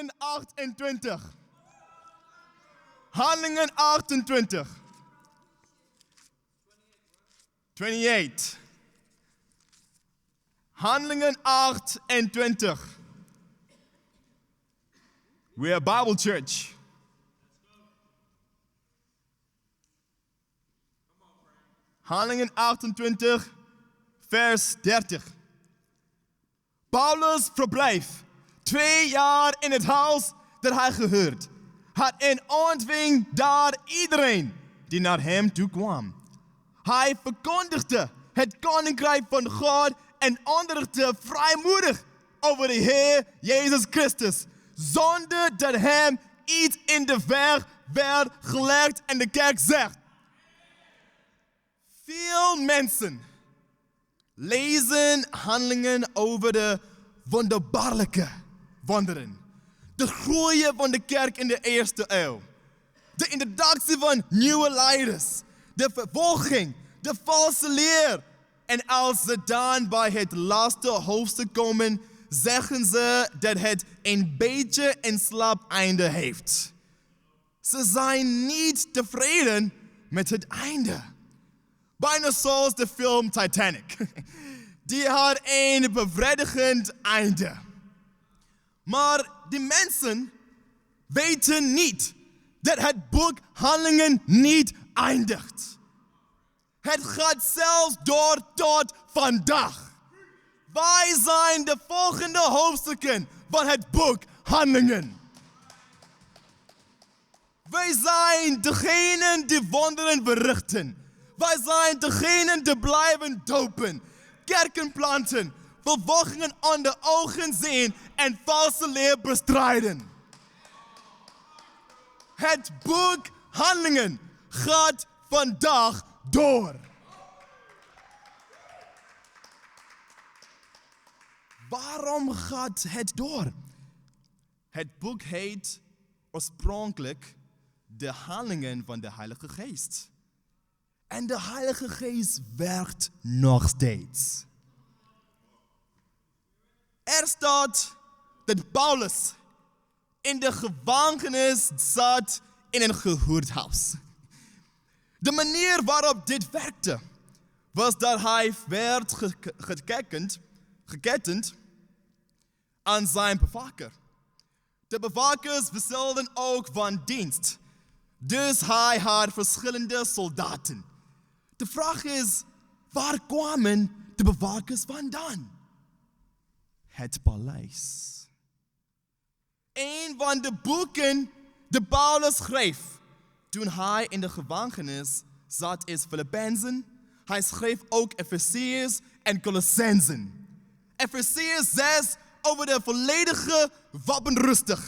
Handelingen 28. Handelingen 28. 28. Handelingen 28. We're a Bible church. Handelingen 28, vers 30. Paulus verblijf 2 jaar in het huis dat hij gehuurd had en ontving daar iedereen die naar hem toe kwam. Hij verkondigde het koninkrijk van God en onderrichtte vrijmoedig over de Heer Jezus Christus, zonder dat hem iets in de weg werd gelegd. En de kerk zegt: veel mensen lezen handelingen over de wonderbaarlijke wonderen. De groei van de kerk in de eerste eeuw. De introductie van nieuwe leiders. De vervolging. De valse leer. En als ze dan bij het laatste hoofdstuk komen, zeggen ze dat het een beetje een slap einde heeft. Ze zijn niet tevreden met het einde. Bijna zoals de film Titanic. Die had een bevredigend einde. Maar die mensen weten niet dat het boek Handelingen niet eindigt. Het gaat zelfs door tot vandaag. Wij zijn de volgende hoofdstukken van het boek Handelingen. Wij zijn degenen die wonderen berichten. Wij zijn degenen die blijven dopen, kerken planten, vervolgingen aan de ogen zien en valse leer bestrijden. Het boek Handelingen gaat vandaag door. Waarom gaat het door? Het boek heet oorspronkelijk de Handelingen van de Heilige Geest. En de Heilige Geest werkt nog steeds. Er staat dat Paulus in de gevangenis zat in een gehuurd huis. De manier waarop dit werkte was dat hij werd geketend aan zijn bewaker. De bewakers wisselden ook van dienst. Dus hij had verschillende soldaten. De vraag is, waar kwamen de bewakers vandaan? Het paleis. Een van de boeken die Paulus schreef toen hij in de gevangenis zat is Filippenzen. Hij schreef ook Efeziërs en Colossenzen. Efeziërs 6 over de volledige wapenrusting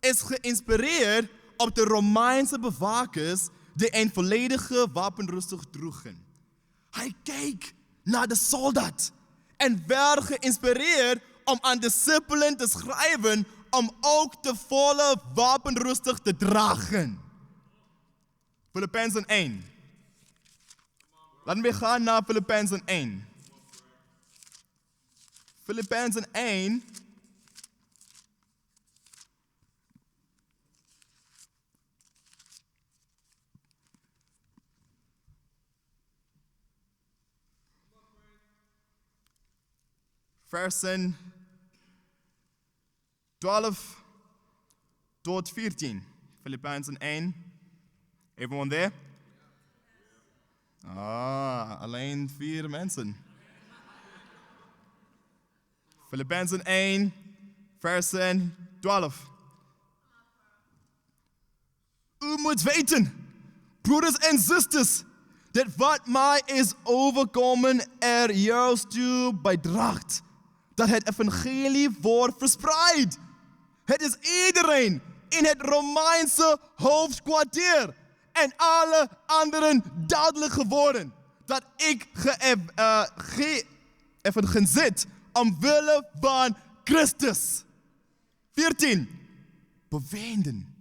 is geïnspireerd op de Romeinse bewakers die een volledige wapenrusting droegen. Hij keek naar de soldaat en werd geïnspireerd om aan discipelen te schrijven om ook de volle wapenrusting te dragen. Filippenzen 1. Laten we gaan naar Filippenzen 1. Filippenzen 1. Versen 12 tot 14. Filippenzen 1. Everyone there? Alleen 4 mensen. Filippenzen 1, versen 12. U moet weten, broeders en zusters, dat wat mij is overkomen er juist toe bijdraagt. Dat het evangelie wordt verspreid. Het is iedereen in het Romeinse hoofdkwartier en alle anderen duidelijk geworden dat ik even zit omwille van Christus. 14. Beweenden,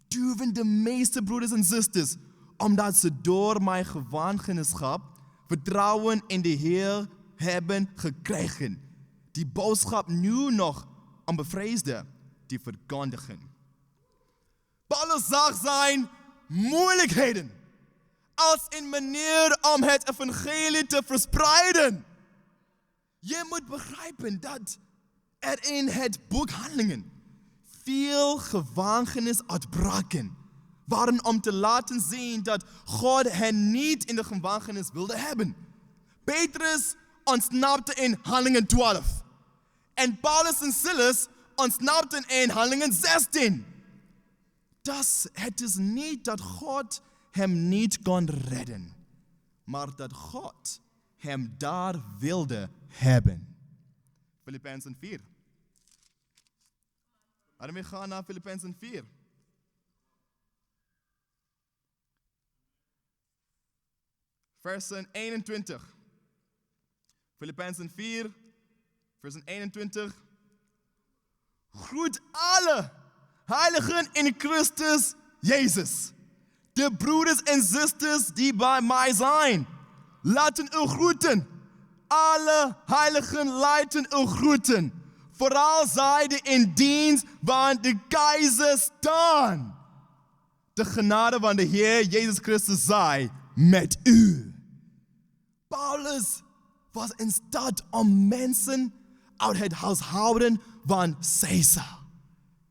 duwen de meeste broeders en zusters, omdat ze door mijn gevangenschap vertrouwen in de Heer hebben gekregen. Die boodschap nu nog onbevreesde, te verkondigen. Paulus zag zijn moeilijkheden als een manier om het evangelie te verspreiden. Je moet begrijpen dat er in het boek Handelingen veel gevangenis uitbraken waren om te laten zien dat God hen niet in de gevangenis wilde hebben. Petrus ontsnapte in Handelingen 12 en Paulus en Silas ontsnapten in Handelingen 16. Dus het is niet dat God hem niet kon redden, maar dat God hem daar wilde hebben. Filippenzen 4. Laten we gaan naar Filippenzen 4. Versen 21. Filippenzen 4, versen 21. Groet alle heiligen in Christus Jezus. De broeders en zusters die bij mij zijn, laten u groeten. Alle heiligen laten u groeten. Vooral zij die in dienst van de keizer staan. De genade van de Heer Jezus Christus zij met u. Paulus was in staat om mensen uit het huishouden van Caesar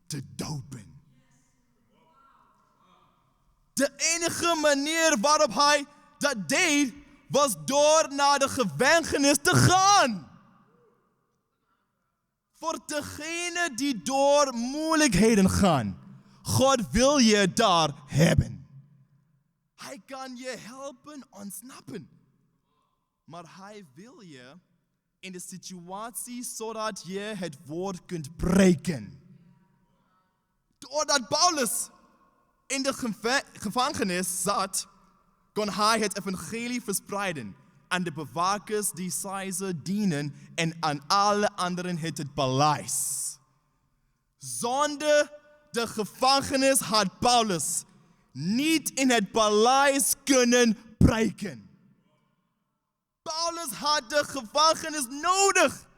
te dopen. De enige manier waarop hij dat deed, was door naar de gevangenis te gaan. Voor degenen die door moeilijkheden gaan, God wil je daar hebben. Hij kan je helpen ontsnappen. Maar hij wil je in de situatie zodat je het woord kunt breken. Doordat Paulus in de gevangenis zat, kon hij het evangelie verspreiden aan de bewakers die Caesar dienen en aan alle anderen het paleis. Zonder de gevangenis had Paulus niet in het paleis kunnen breken. Paulus had de gevangenis nodig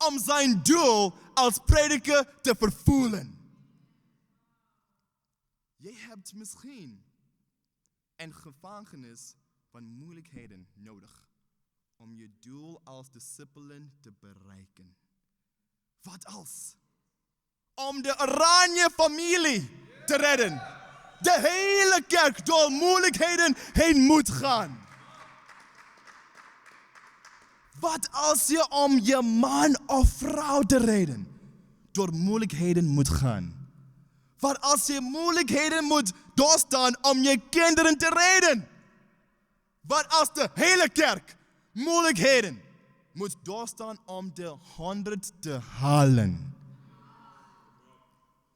om zijn doel als prediker te vervullen. Je hebt misschien een gevangenis van moeilijkheden nodig om je doel als discipelen te bereiken. Wat als? Om de oranje familie te redden. De hele kerk door moeilijkheden heen moet gaan. Wat als je om je man of vrouw te redden door moeilijkheden moet gaan? Wat als je moeilijkheden moet doorstaan om je kinderen te redden? Wat als de hele kerk moeilijkheden moet doorstaan om de 100 te halen?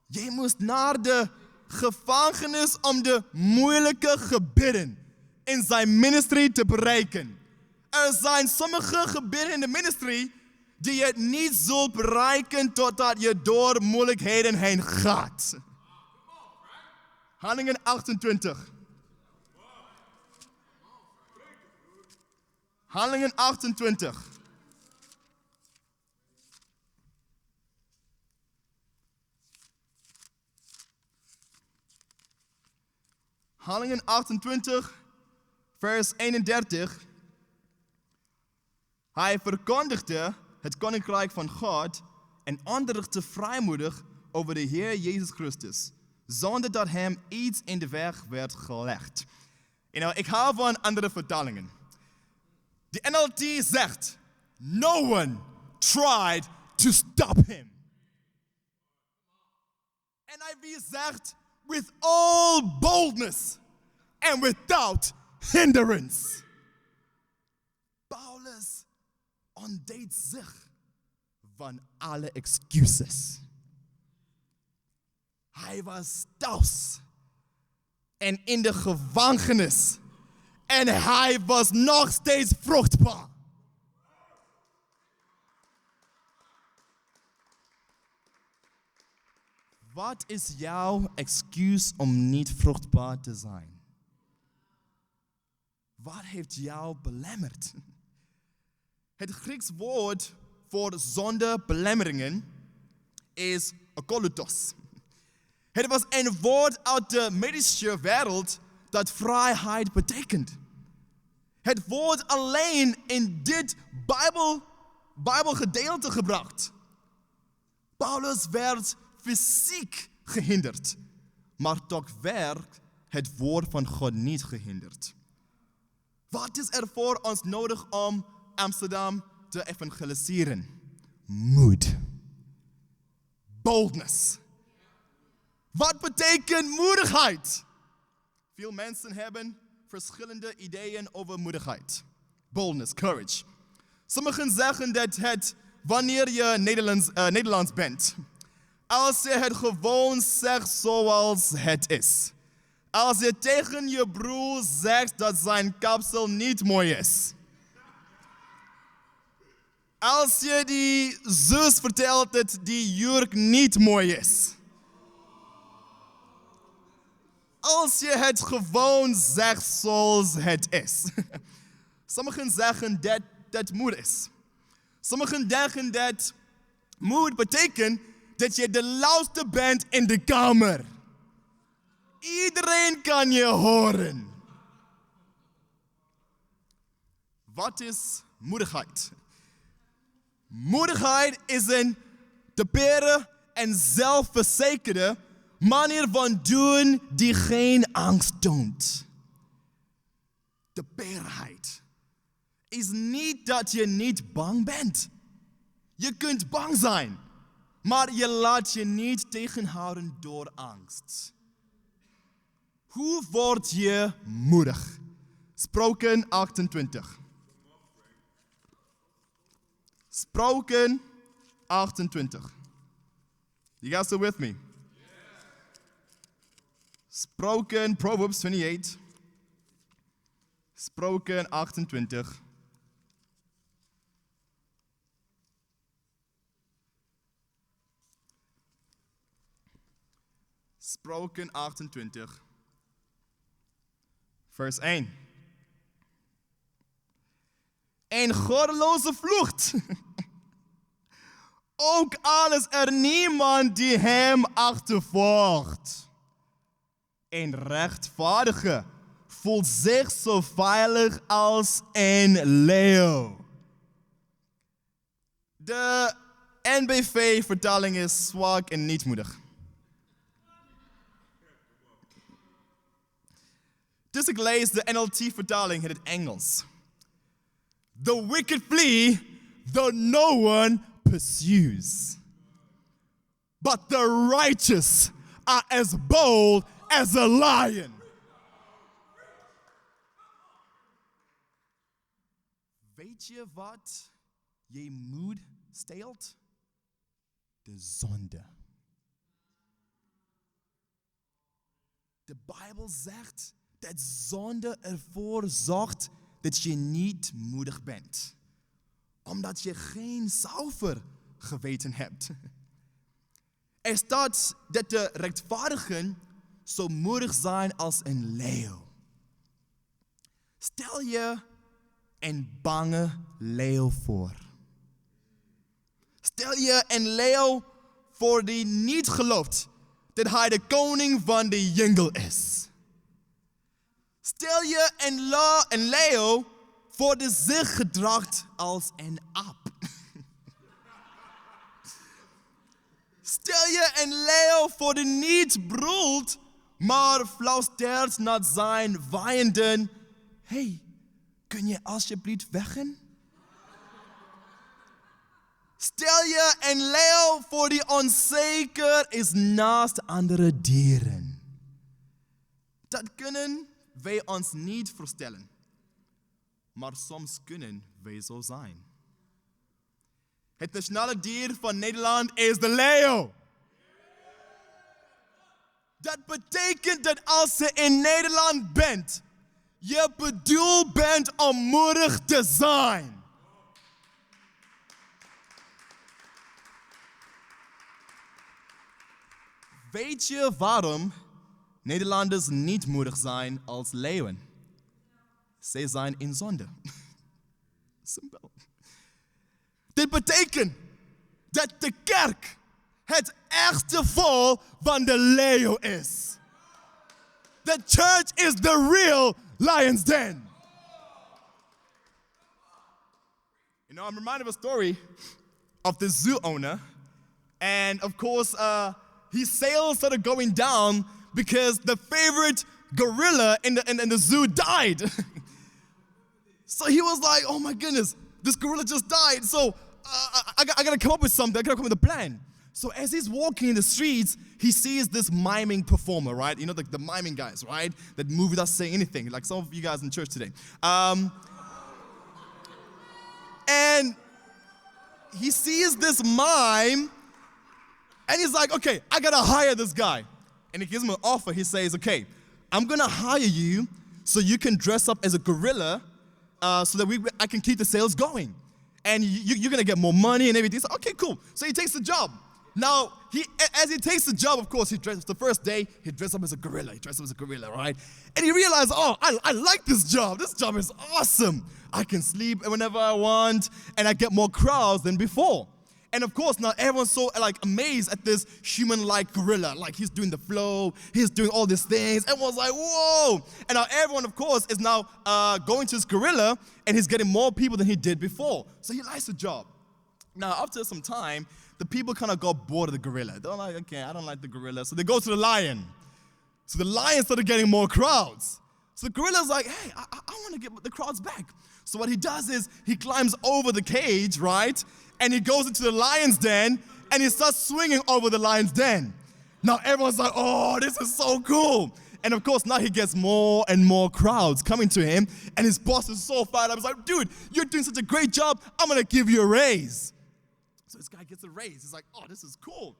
Je moest naar de gevangenis om de moeilijke gebieden in zijn ministry te bereiken. Er zijn sommige gebieden in de ministry die je niet zult bereiken totdat je door moeilijkheden heen gaat. Handelingen 28. Handelingen 28. Handelingen 28, vers 31. Hij verkondigde het koninkrijk van God en onderrichtte vrijmoedig over de Heer Jezus Christus, zonder dat hem iets in de weg werd gelegd. Ik hou van andere vertalingen. De NLT zegt, no one tried to stop him. NIV zegt, with all boldness and without hindrance. Paulus ontdeed zich van alle excuses. Hij was thuis en in de gevangenis en hij was nog steeds vruchtbaar. Wat is jouw excuus om niet vruchtbaar te zijn? Wat heeft jou belemmerd? Het Grieks woord voor zonder belemmeringen is akolutos. Het was een woord uit de medische wereld dat vrijheid betekent. Het woord alleen in dit Bijbelgedeelte gebracht. Paulus werd fysiek gehinderd, maar toch werd het woord van God niet gehinderd. Wat is er voor ons nodig om Amsterdam te evangeliseren? Moed. Boldness. Wat betekent moedigheid? Veel mensen hebben verschillende ideeën over moedigheid. Boldness, courage. Sommigen zeggen dat het wanneer je Nederlands bent. Als je het gewoon zegt zoals het is. Als je tegen je broer zegt dat zijn kapsel niet mooi is. Als je die zus vertelt dat die jurk niet mooi is. Als je het gewoon zegt zoals het is. Sommigen zeggen dat dat moed is. Sommigen denken dat moed betekent dat je de luidste bent in de kamer. Iedereen kan je horen. Wat is moedigheid? Moedigheid is een tepere en zelfverzekerde manier van doen die geen angst toont. Tepeerheid is niet dat je niet bang bent. Je kunt bang zijn, maar je laat je niet tegenhouden door angst. Hoe word je moedig? Spreuken 28. Spreuken 28. You guys still with me? Spreuken, Proverbs 28. Spreuken 28. Spreuken 28. Vers 1. Een goddeloze vlucht. Ook al is er niemand die hem achtervolgt. Een rechtvaardige voelt zich zo veilig als een leeuw. De NBV-vertaling is zwak en niet moedig. Dus ik lees de NLT-vertaling in het Engels. The wicked flee, though no one pursues. But the righteous are as bold as a lion. Weet je wat je moed steelt? De zonde. De Bijbel zegt dat zonde ervoor zorgt dat je niet moedig bent. Omdat je geen zuiver geweten hebt. Er staat dat de rechtvaardigen zo moedig zijn als een leeuw. Stel je een bange leeuw voor. Stel je een leeuw voor die niet gelooft dat hij de koning van de jungle is. Stel je een leeuw voor die zich gedraagt als een aap. Stel je een leeuw voor die niet brult, maar fluistert naar zijn vijanden. Hey, kun je alsjeblieft weggaan? Stel je een leeuw voor die onzeker is naast andere dieren. Dat kunnen wij ons niet voorstellen. Maar soms kunnen wij zo zijn. Het nationale dier van Nederland is de leeuw. Dat betekent dat als je in Nederland bent, je bedoeld bent om moedig te zijn. Weet je waarom Nederlanders niet moedig zijn als leeuwen? Zij zijn in zonde. Simpel. Dit betekent dat de kerk het echte vol van de leeuw is. The church is the real lion's den. You know, I'm reminded of a story of the zoo owner. And of course, his sales started going down because the favorite gorilla in the zoo died. So he was like, oh my goodness, this gorilla just died. So I gotta come up with something. I gotta come up with a plan. So as he's walking in the streets, he sees this miming performer, right? You know, the miming guys, right? That move without saying anything, like some of you guys in church today. And he sees this mime, and he's like, okay, I gotta hire this guy. And he gives him an offer. He says, okay, I'm gonna hire you so you can dress up as a gorilla so that I can keep the sales going. And you're gonna get more money and everything. So, okay, cool. So he takes the job. Now, as he takes the job, of course, the first day, he dressed up as a gorilla. He dressed up as a gorilla, right? And he realized, oh, I like this job. This job is awesome. I can sleep whenever I want, and I get more crowds than before. And of course, now everyone's so amazed at this human-like gorilla. Like, he's doing the flow, he's doing all these things. Everyone's like, whoa! And now everyone, of course, is now going to this gorilla, and he's getting more people than he did before. So he likes the job. Now, after some time, the people kind of got bored of the gorilla. They're like, okay, I don't like the gorilla. So they go to the lion. So the lion started getting more crowds. So the gorilla's like, hey, I want to get the crowds back. So what he does is he climbs over the cage, right? And he goes into the lion's den, and he starts swinging over the lion's den. Now everyone's like, oh, this is so cool. And of course, now he gets more and more crowds coming to him, and his boss is so fired up. He's like, dude, you're doing such a great job. I'm going to give you a raise. So this guy gets a raise. He's like, oh, this is cool.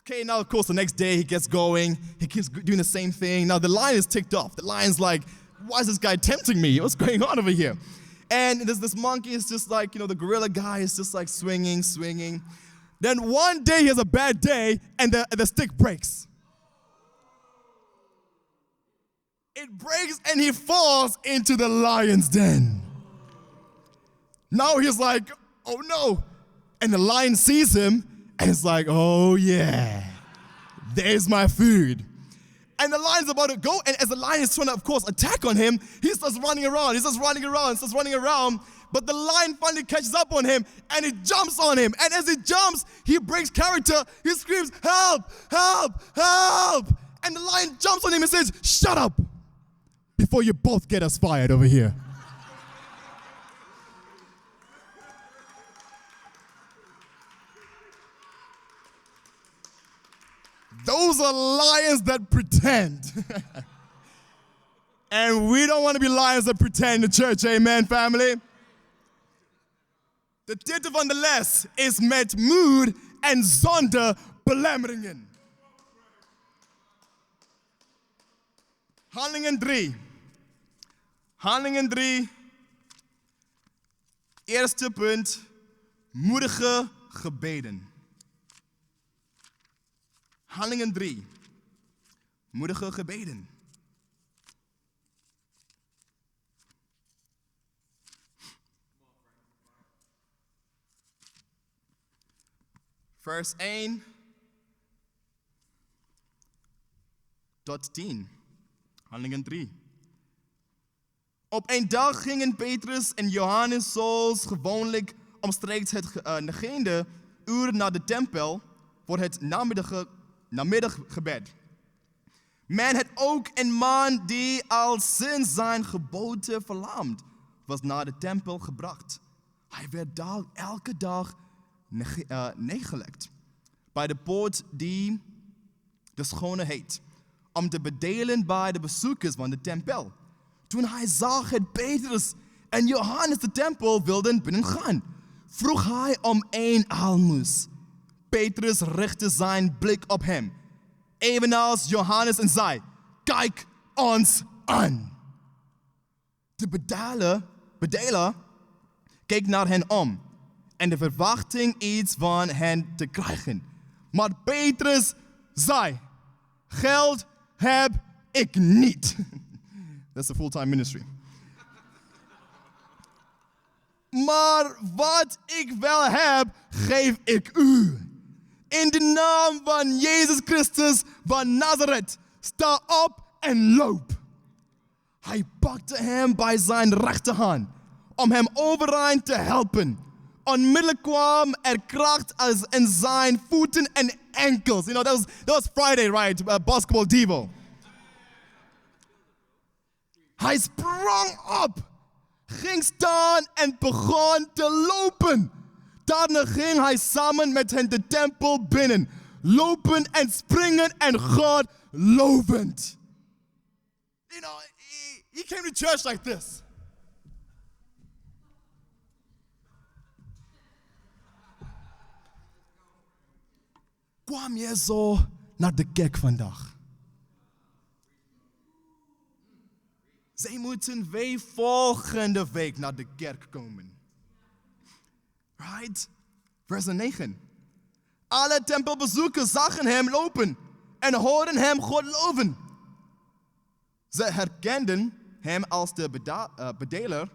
Okay, now, of course, the next day he gets going. He keeps doing the same thing. Now, the lion is ticked off. The lion's like, why is this guy tempting me? What's going on over here? And there's this monkey is just like, the gorilla guy is just like swinging. Then one day he has a bad day, and the stick breaks. It breaks, and he falls into the lion's den. Now he's like, oh no. And the lion sees him, and it's like, oh yeah, there's my food. And the lion's about to go, and as the lion is trying to, of course, attack on him, he starts running around. But the lion finally catches up on him, and he jumps on him. And as he jumps, he breaks character. He screams, help, help, help. And the lion jumps on him and says, shut up, before you both get us fired over here. Those are lions that pretend. And we don't want to be lions that pretend in the church. Amen, family? De titel van de les is met Moed en Zonder Belemmeringen. Handelingen 3. Handelingen 3. Eerste punt. Moedige gebeden. Handelingen 3. Moedige gebeden. Vers 1 tot 10. Handelingen 3. Op een dag gingen Petrus en Johannes zoals gewoonlijk omstreeks het negende uur naar de tempel voor het namiddaggebed. Men had ook een man die al sinds zijn geboorte verlamd was naar de tempel gebracht. Hij werd daar elke dag neergelegd bij de poort die de Schone heet, om te bedelen bij de bezoekers van de tempel. Toen hij zag dat Petrus en Johannes de tempel wilden binnengaan, vroeg hij om 1 aalmoes. Petrus richtte zijn blik op hem, evenals Johannes, en zei, kijk ons aan. De bedeler keek naar hen om en de verwachting iets van hen te krijgen. Maar Petrus zei, geld heb ik niet. That's a full-time ministry. Maar wat ik wel heb, geef ik u. in de naam van Jezus Christus van Nazareth, sta op en loop. Hij pakte hem bij zijn rechterhand om hem overeind te helpen. Onmiddellijk kwam er kracht in zijn voeten en enkels. You know, that was Friday, right? Basketball Devo. Hij sprong op, ging staan en begon te lopen. Daarna ging hij samen met hen de tempel binnen, lopen en springen en God lovend. You know, he came to church like this. Kwam je zo naar de kerk vandaag? Zij moeten weer volgende week naar de kerk komen. Right? Vers 9. Alle tempelbezoekers zagen hem lopen en hoorden hem God loven. Ze herkenden hem als de bedeler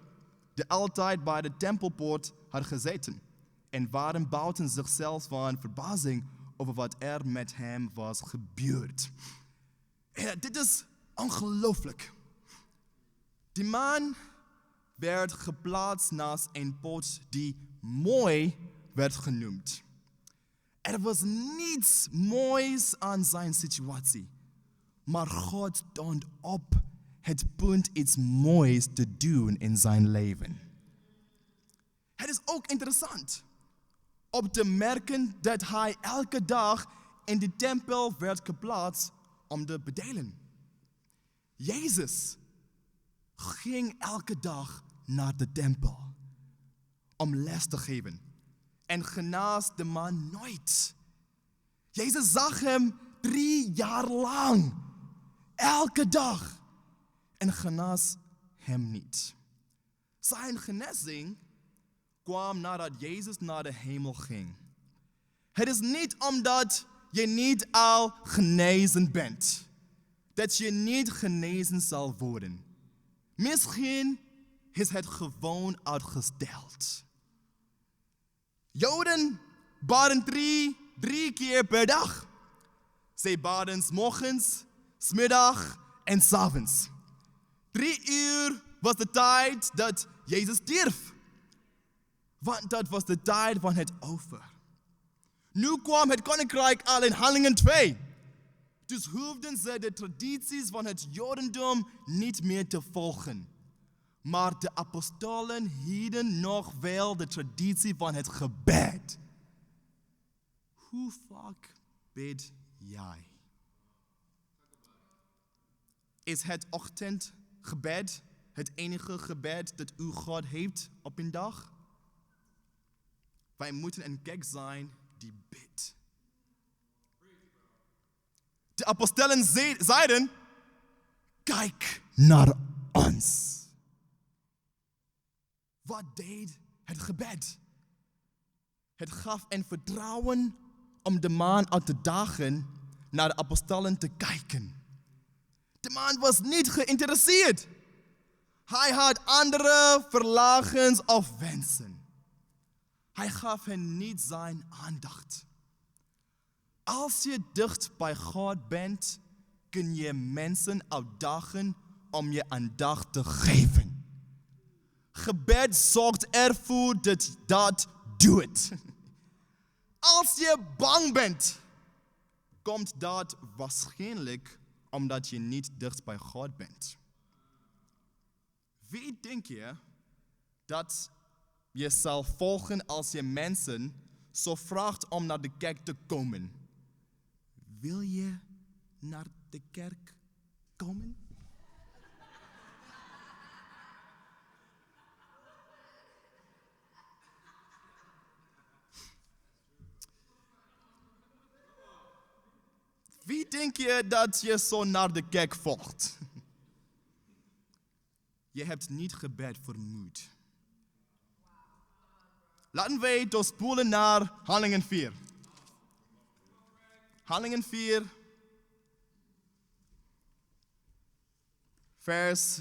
die altijd bij de tempelpoort had gezeten en waren buiten zichzelf van verbazing over wat er met hem was gebeurd. En dit is ongelooflijk. Die man werd geplaatst naast een pot die mooi werd genoemd. Er was niets moois aan zijn situatie, maar God stond op het punt iets moois te doen in zijn leven. Het is ook interessant om te merken dat hij elke dag in de tempel werd geplaatst om te bedelen. Jezus ging elke dag naar de tempel om les te geven en genas de man nooit. Jezus zag hem 3 jaar lang, elke dag, en genas hem niet. Zijn genezing kwam nadat Jezus naar de hemel ging. Het is niet omdat je niet al genezen bent, dat je niet genezen zal worden. Misschien is het gewoon uitgesteld. Joden baden drie keer per dag. Zij baden 's morgens, 's middag en 's avonds. 3 uur was de tijd dat Jezus stierf. Want dat was de tijd van het offer. Nu kwam het koninkrijk al in Handelingen 2. Dus hoefden ze de tradities van het Jodendom niet meer te volgen. Maar de apostolen hielden nog wel de traditie van het gebed. Hoe vaak bid jij? Is het ochtendgebed het enige gebed dat u God heeft op een dag? Wij moeten een kerk zijn die bidt. De apostolen zeiden, kijk naar ons. Wat deed het gebed? Het gaf een vertrouwen om de man uit de dagen naar de apostolen te kijken. De man was niet geïnteresseerd. Hij had andere verlangens of wensen. Hij gaf hen niet zijn aandacht. Als je dicht bij God bent, kun je mensen uitdagen om je aandacht te geven. Gebed zorgt ervoor dat dat doet. Als je bang bent, komt dat waarschijnlijk omdat je niet dicht bij God bent. Wie denk je dat je zal volgen als je mensen zo vraagt om naar de kerk te komen? Wil je naar de kerk komen? Wie denk je dat je zo naar de kerk volgt? Je hebt niet gebed voor moed. Laten wij doorspoelen naar Handelingen 4. Handelingen 4, vers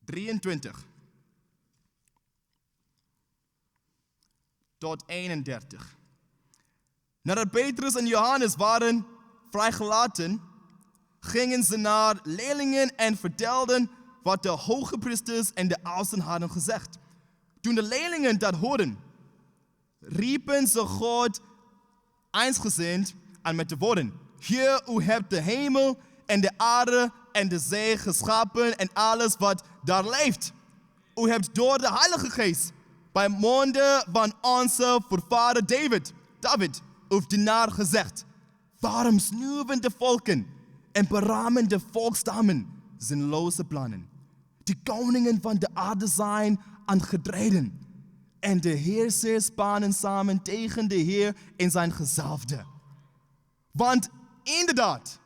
23 tot 31. Nadat Petrus en Johannes waren vrijgelaten, gingen ze naar leerlingen en vertelden wat de hogepriesters en de oudsten hadden gezegd. Toen de leerlingen dat hoorden, riepen ze God eensgezind aan met de woorden: Heer, u hebt de hemel en de aarde en de zee geschapen en alles wat daar leeft. U hebt door de Heilige Geest bij monden van onze voorvader David, uw dienaar gezegd: waarom snuwen de volken en beramen de volkstammen zinloze plannen? De koningen van de aarde zijn aangetreden en de heersers spannen samen tegen de Heer en zijn gezalfde. Want inderdaad,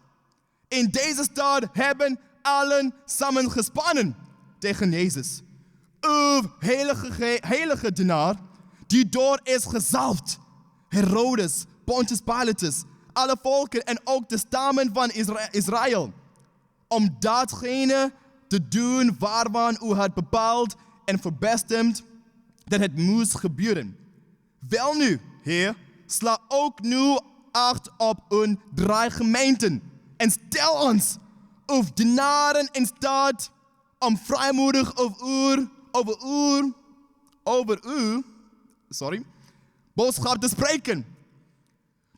in deze stad hebben allen samen gespannen tegen Jezus, uw heilige dienaar, die door is gezalfd. Herodes, Pontius Pilatus, alle volken en ook de stammen van Israël, om datgene te doen waarvan u had bepaald en verbestemd dat het moest gebeuren. Welnu, Heer, sla ook nu acht op uw dreigementen en stel ons, uw dienaren, in staat om vrijmoedig over uw boodschap te spreken.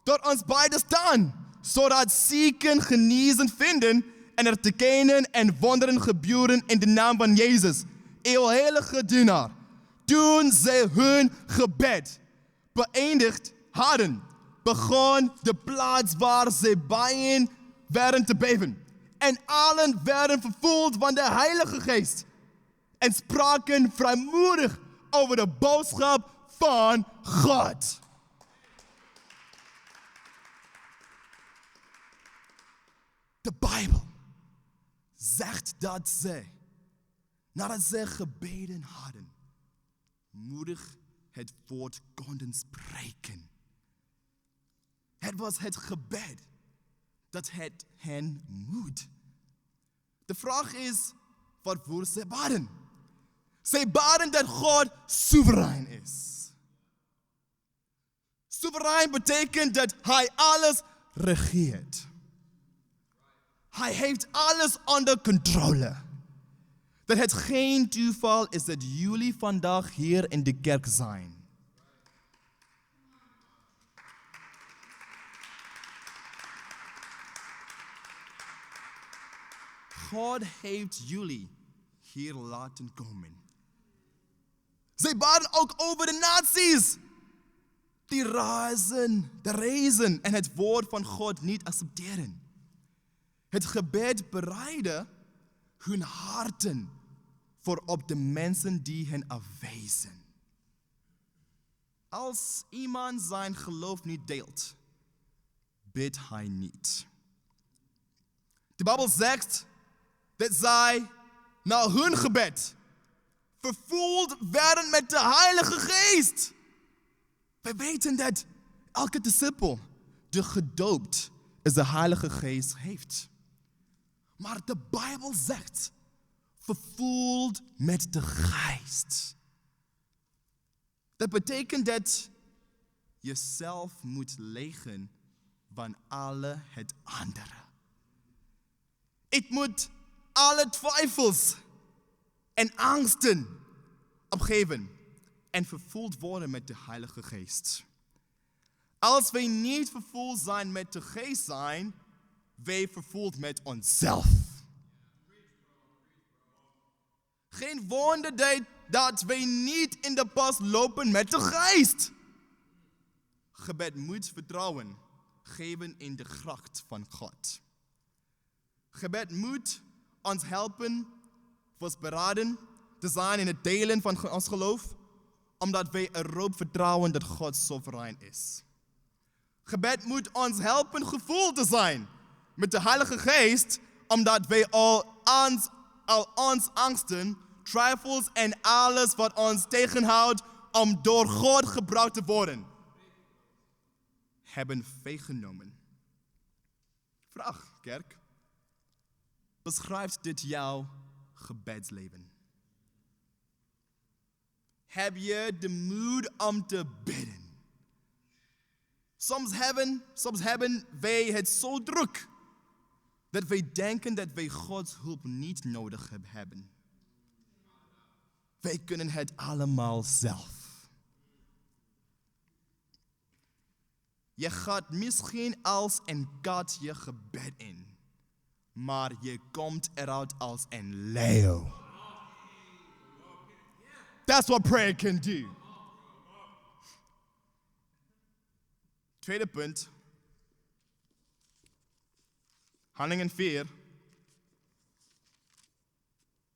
Door ons bij te staan, zodat zieken genezen vinden en er tekenen en wonderen gebeuren in de naam van Jezus, uw heilige dienaar. Toen zij hun gebed beëindigd hadden, begon de plaats waar zij bijeen werden te beven. En allen werden vervuld van de Heilige Geest en spraken vrijmoedig over de boodschap van God. De Bijbel zegt dat zij, nadat zij gebeden hadden, moedig het woord konden spreken. Het was het gebed dat het hen moed. De vraag is, waarvoor zij baden? Zij baden dat God soeverein is. Soeverein betekent dat Hij alles regeert. Hij heeft alles onder controle. Dat het geen toeval is dat jullie vandaag hier in de kerk zijn. God heeft jullie hier laten komen. Zij baden ook over de naties. Die reizen en het woord van God niet accepteren. Het gebed bereidde hun harten voor op de mensen die hen afwezen. Als iemand zijn geloof niet deelt, bidt hij niet. De Bijbel zegt dat zij na hun gebed vervuld werden met de Heilige Geest. Wij weten dat elke discipel die gedoopt is de Heilige Geest heeft. Maar de Bijbel zegt, vervuld met de Geest. Dat betekent dat je jezelf moet legen van alle het andere. Ik moet alle twijfels en angsten opgeven en vervuld worden met de Heilige Geest. Als wij niet vervuld zijn met de Geest zijn, wij vervuld met onszelf. Geen wonder dat wij niet in de pas lopen met de Geest. Gebed moet vertrouwen geven in de kracht van God. Gebed moet ons helpen vastberaden te zijn in het delen van ons geloof, omdat wij erop vertrouwen dat God soeverein is. Gebed moet ons helpen gevoeld te zijn met de Heilige Geest, omdat wij al ons angsten, twijfels en alles wat ons tegenhoudt om door God gebruikt te worden, hebben weggenomen. Vraag, kerk. Beschrijft dit jouw gebedsleven? Heb je de moed om te bidden? Soms hebben wij het zo druk dat wij denken dat wij Gods hulp niet nodig hebben. Wij kunnen het allemaal zelf. Je gaat misschien als een kat je gebed in, maar je komt eruit als een leeuw. That's what prayer can do. Tweede punt. Handelingen 4,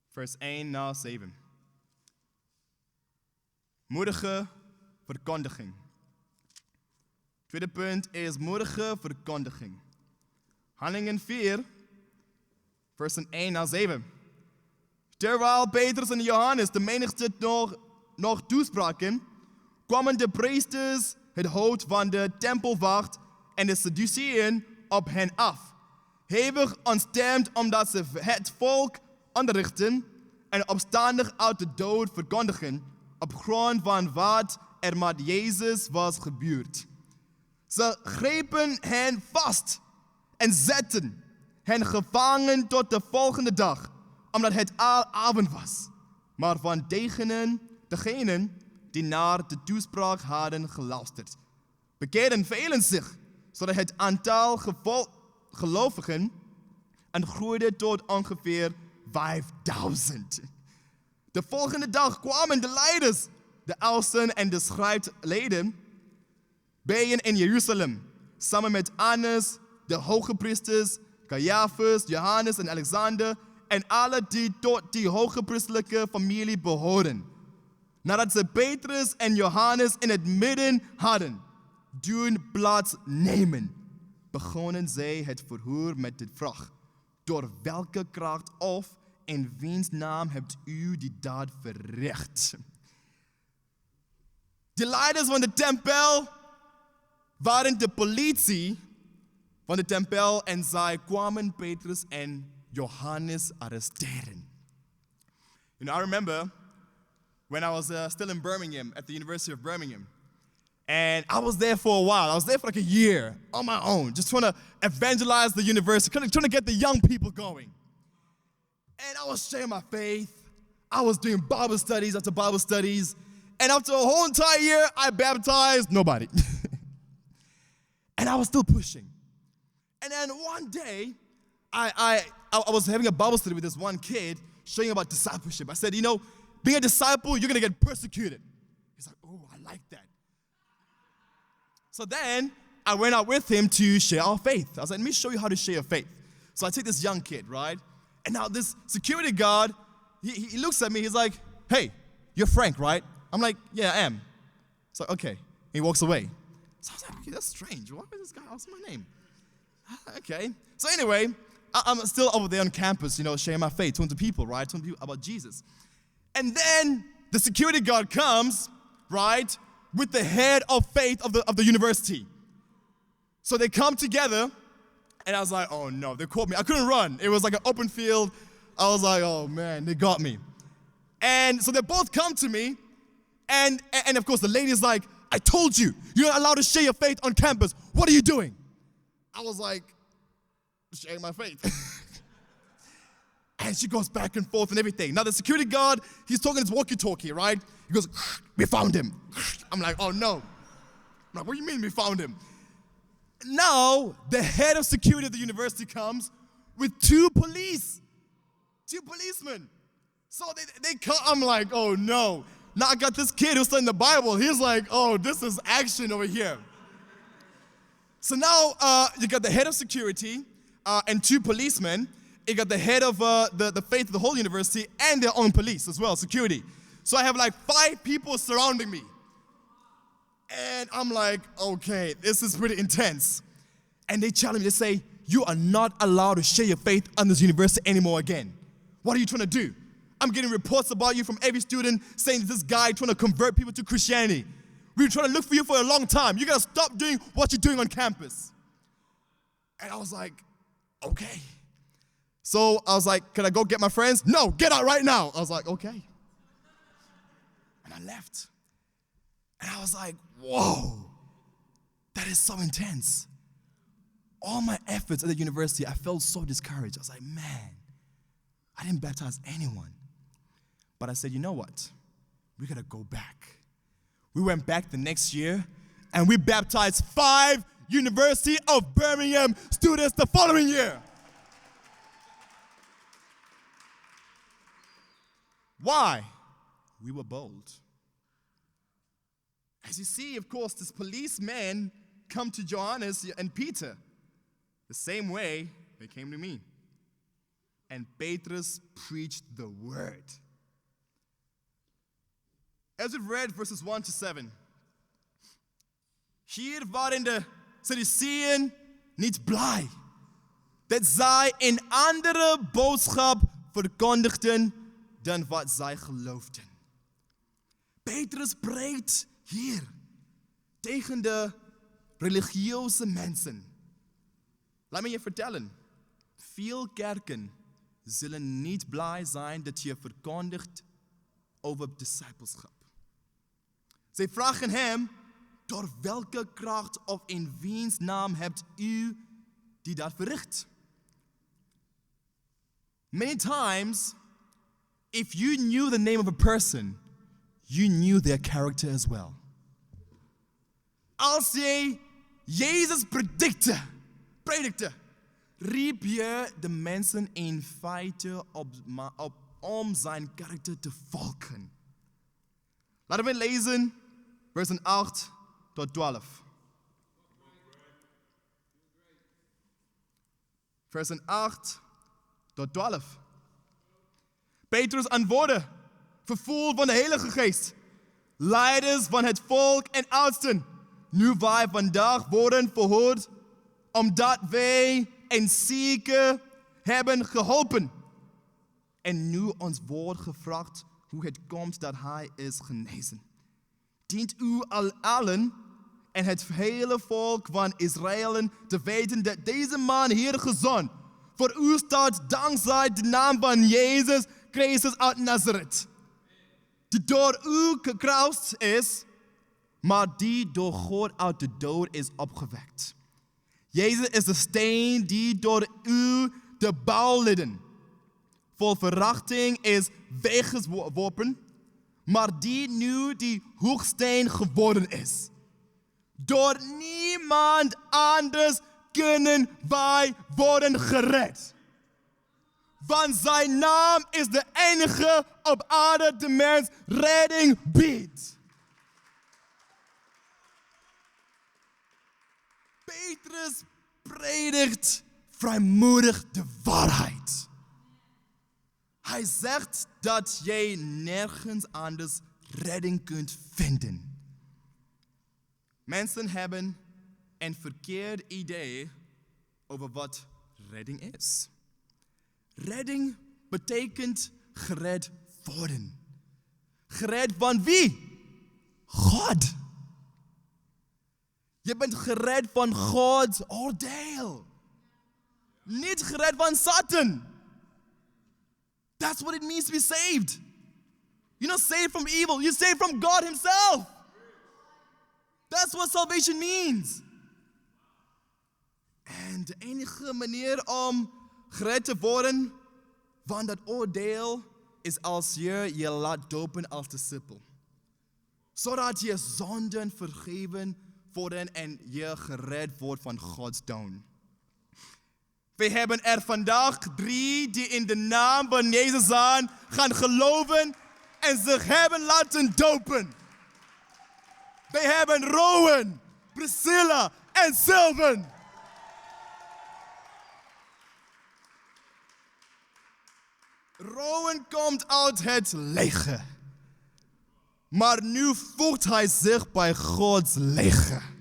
vers 1 naar 7. Moedige verkondiging. Tweede punt is moedige verkondiging. Handelingen 4, versen 1 naar 7. Terwijl Petrus en Johannes de menigte nog toespraken, kwamen de priesters, het hoofd van de tempelwacht en de Sadduceeën op hen af. Hevig ontstemd omdat ze het volk onderrichten en opstandig uit de dood verkondigen op grond van wat er met Jezus was gebeurd. Ze grepen hen vast en zetten hen gevangen tot de volgende dag, omdat het al avond was. Maar van degenen die naar de toespraak hadden geluisterd, bekeerden velen zich, zodat het aantal gelovigen en groeide tot ongeveer 5000. De volgende dag kwamen de leiders, de oudsten en de schrijfleden bijeen in Jeruzalem, samen met Annas, de hoge priesters, Caiaphas, Johannes en Alexander en alle die tot die hoge priesterlijke familie behoren. Nadat ze Petrus en Johannes in het midden hadden doen plaatsnemen, begonnen zij het verhoor met de vraag: door welke kracht of in wiens naam hebt u die daad verricht? De leiders van de tempel waren de politie van de tempel en zij kwamen Petrus en Johannes arresteren. You know, I remember when I was still in Birmingham, at the University of Birmingham. And I was there for a while. I was there for like a year on my own, just trying to evangelize the university, trying to get the young people going. And I was sharing my faith. I was doing Bible studies after Bible studies. And after a whole entire year, I baptized nobody. And I was still pushing. And then one day, I was having a Bible study with this one kid, showing about discipleship. I said, you know, being a disciple, you're going to get persecuted. He's like, oh, I like that. So then I went out with him to share our faith. I was like, let me show you how to share your faith. So I take this young kid, right? And now this security guard, he looks at me, he's like, hey, you're Frank, right? I'm like, yeah, I am. He's like, okay. He walks away. So I was like, okay, that's strange. Why would this guy ask my name? Okay. So anyway, I'm still over there on campus, you know, sharing my faith, talking to people, right? Talking to people about Jesus. And then the security guard comes, right, with the head of faith of the university. So they come together, and I was like, oh no, they caught me. I couldn't run. It was like an open field. I was like, oh man, they got me. And so they both come to me, and of course the lady's like, I told you, you're not allowed to share your faith on campus. What are you doing? I was like, sharing my faith. And she goes back and forth and everything. Now the security guard, he's talking his walkie-talkie, right? He goes, we found him. I'm like, oh no. I'm like, what do you mean we found him? Now the head of security of the university comes with two policemen. So they come, I'm like, oh no. Now I got this kid who's studying the Bible. He's like, oh, this is action over here. So now you got the head of security and two policemen. You got the head of the faith of the whole university and their own police as well, security. So I have like 5 people surrounding me. And I'm like, okay, this is pretty intense. And they challenge me, they say, you are not allowed to share your faith on this university anymore again. What are you trying to do? I'm getting reports about you from every student saying this guy trying to convert people to Christianity. We've been trying to look for you for a long time. You got to stop doing what you're doing on campus. And I was like, okay. So I was like, can I go get my friends? No, get out right now. I was like, okay. And I left. And I was like, whoa. That is so intense. All my efforts at the university, I felt so discouraged. I was like, man, I didn't baptize anyone. But I said, you know what? We got to go back. We went back the next year, and we baptized 5 University of Birmingham students the following year. Why? We were bold. As you see, of course, this policeman come to Johannes and Peter the same way they came to me. And Petrus preached the word. As we've read verses 1 to 7. Hier waren de Sadduceeën niet blij dat zij een andere boodschap verkondigden dan wat zij geloofden. Petrus preekt hier tegen de religieuze mensen. Laat me je vertellen, veel kerken zullen niet blij zijn dat je verkondigt over discipelschap. Zij vragen hem, door welke kracht of in wiens naam hebt u die dat verricht? Many times, if you knew the name of a person, you knew their character as well. Als je Jezus predikte, riep je de mensen in feite op om zijn karakter te volgen. Laten we lezen versen 8 tot 12. Versen 8 tot 12. Petrus antwoordde, vervuld van de Heilige Geest, leiders van het volk en oudsten, nu wij vandaag worden verhoord, omdat wij een zieke hebben geholpen. En nu ons wordt gevraagd hoe het komt dat hij is genezen. Dient u allen en het hele volk van Israël te weten dat deze man hier gezond voor u staat dankzij de naam van Jezus Christus uit Nazareth. Die door u gekruisigd is, maar die door God uit de dood is opgewekt. Jezus is de steen die door u de bouwlieden vol verachting is weggeworpen, maar die nu die hoeksteen geworden is. Door niemand anders kunnen wij worden gered. Want zijn naam is de enige op aarde die mens redding biedt. Petrus predikt vrijmoedig de waarheid. Hij zegt dat jij nergens anders redding kunt vinden. Mensen hebben een verkeerd idee over wat redding is. Redding betekent gered worden. Gered van wie? God. Je bent gered van Gods oordeel. Niet gered van Satan. That's what it means to be saved. You're not saved from evil. You're saved from God himself. That's what salvation means. En de enige manier om gered te worden van dat oordeel is als je je laat dopen als discipel. Zodat je zonden vergeven worden en je gered wordt van Gods toon. We hebben er vandaag 3 die in de naam van Jezus gaan geloven en zich hebben laten dopen. We hebben Rowan, Priscilla en Sylvan. Rowan komt uit het leger. Maar nu voegt hij zich bij Gods leger.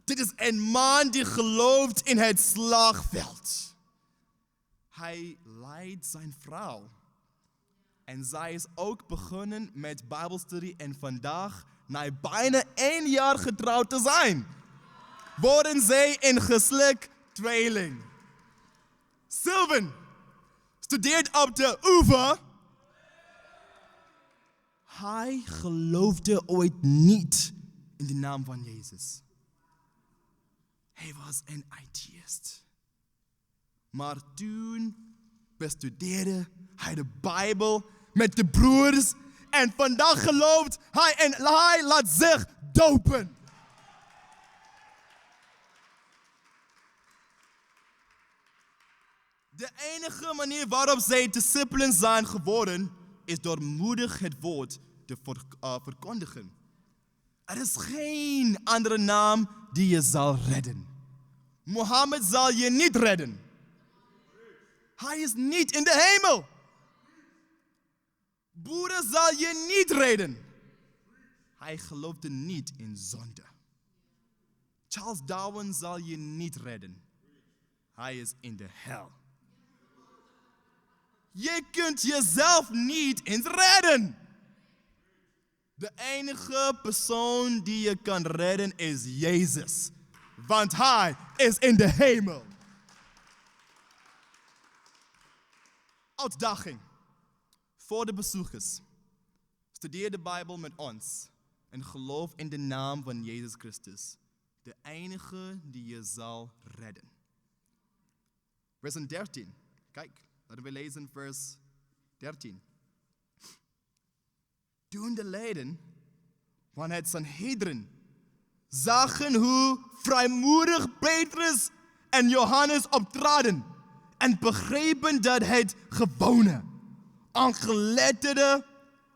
Dit is een man die gelooft in het slagveld. Hij leidt zijn vrouw. En zij is ook begonnen met Bijbelstudie en vandaag, na bijna 1 jaar getrouwd te zijn, worden zij een geslecht tweeling. Sylvan studeert op de oever. Hij geloofde ooit niet in de naam van Jezus. Hij was een atheïst. Maar toen bestudeerde hij de Bijbel met de broers. En vandaag gelooft hij en hij laat zich dopen. De enige manier waarop zij discipelen zijn geworden, is door moedig het woord te verkondigen. Er is geen andere naam die je zal redden. Mohammed zal je niet redden. Hij is niet in de hemel. Boeddha zal je niet redden. Hij geloofde niet in zonde. Charles Darwin zal je niet redden. Hij is in de hel. Je kunt jezelf niet eens redden. De enige persoon die je kan redden is Jezus. Want hij is in de hemel. Uitdaging voor de bezoekers. Studeer de Bijbel met ons en geloof in de naam van Jezus Christus. De enige die je zal redden. Vers 13. Kijk, laten we lezen vers 13. Toen de leden van het Sanhedrin zagen hoe vrijmoedig Petrus en Johannes optraden en begrepen dat het gewone,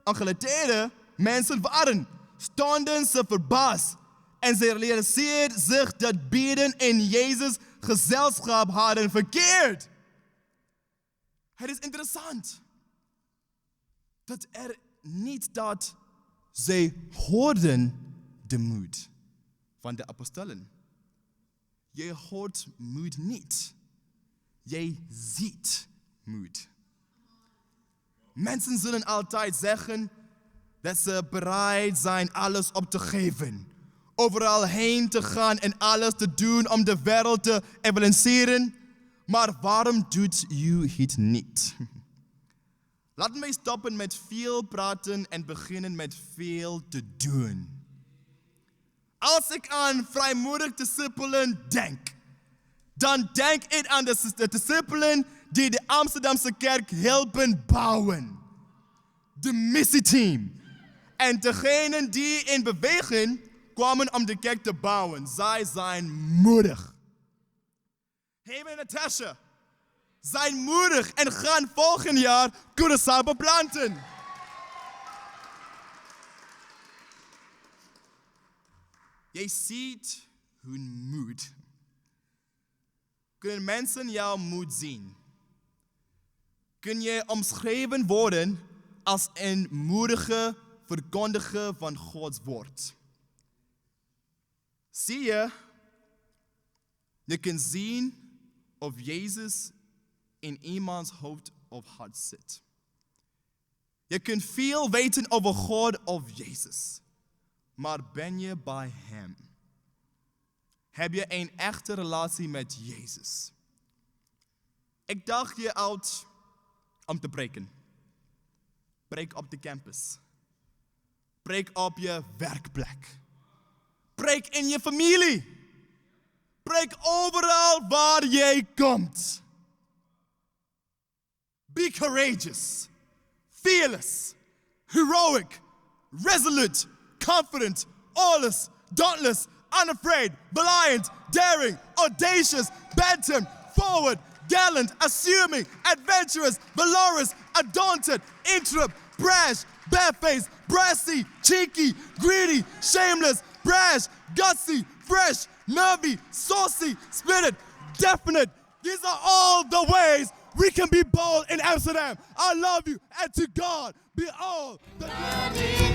ongeletterde mensen waren, stonden ze verbaasd en ze realiseerden zich dat beiden in Jezus' gezelschap hadden verkeerd. Het is interessant dat er niet dat zij hoorden de moed van de apostelen. Je hoort moed niet. Jij ziet moed. Mensen zullen altijd zeggen dat ze bereid zijn alles op te geven. Overal heen te gaan en alles te doen om de wereld te evangeliseren. Maar waarom doet u het niet? Laten we stoppen met veel praten en beginnen met veel te doen. Als ik aan vrijmoedig discipelen denk, dan denk ik aan de discipelen die de Amsterdamse kerk helpen bouwen. De missieteam. En degenen die in beweging kwamen om de kerk te bouwen. Zij zijn moedig. Hey en Natasha, zijn moedig en gaan volgend jaar Curaçao beplanten. Jij ziet hun moed. Kunnen mensen jouw moed zien? Kun je omschreven worden als een moedige verkondiger van Gods woord? Zie je, je kunt zien of Jezus in iemands hoofd of hart zit. Je kunt veel weten over God of Jezus, maar ben je bij Hem? Heb je een echte relatie met Jezus? Ik daag je uit om te preken. Preek op de campus. Preek op je werkplek. Preek in je familie. Preek overal waar jij komt. Be courageous, fearless, heroic, resolute, confident, aweless, dauntless, unafraid, valiant, daring, audacious, bantam, forward, gallant, assuming, adventurous, valorous, undaunted, intrepid, brash, barefaced, brassy, cheeky, greedy, shameless, brash, gutsy, fresh, nervy, saucy, spirited, definite. These are all the ways we can be bold in Amsterdam. I love you, and to God be all the glory.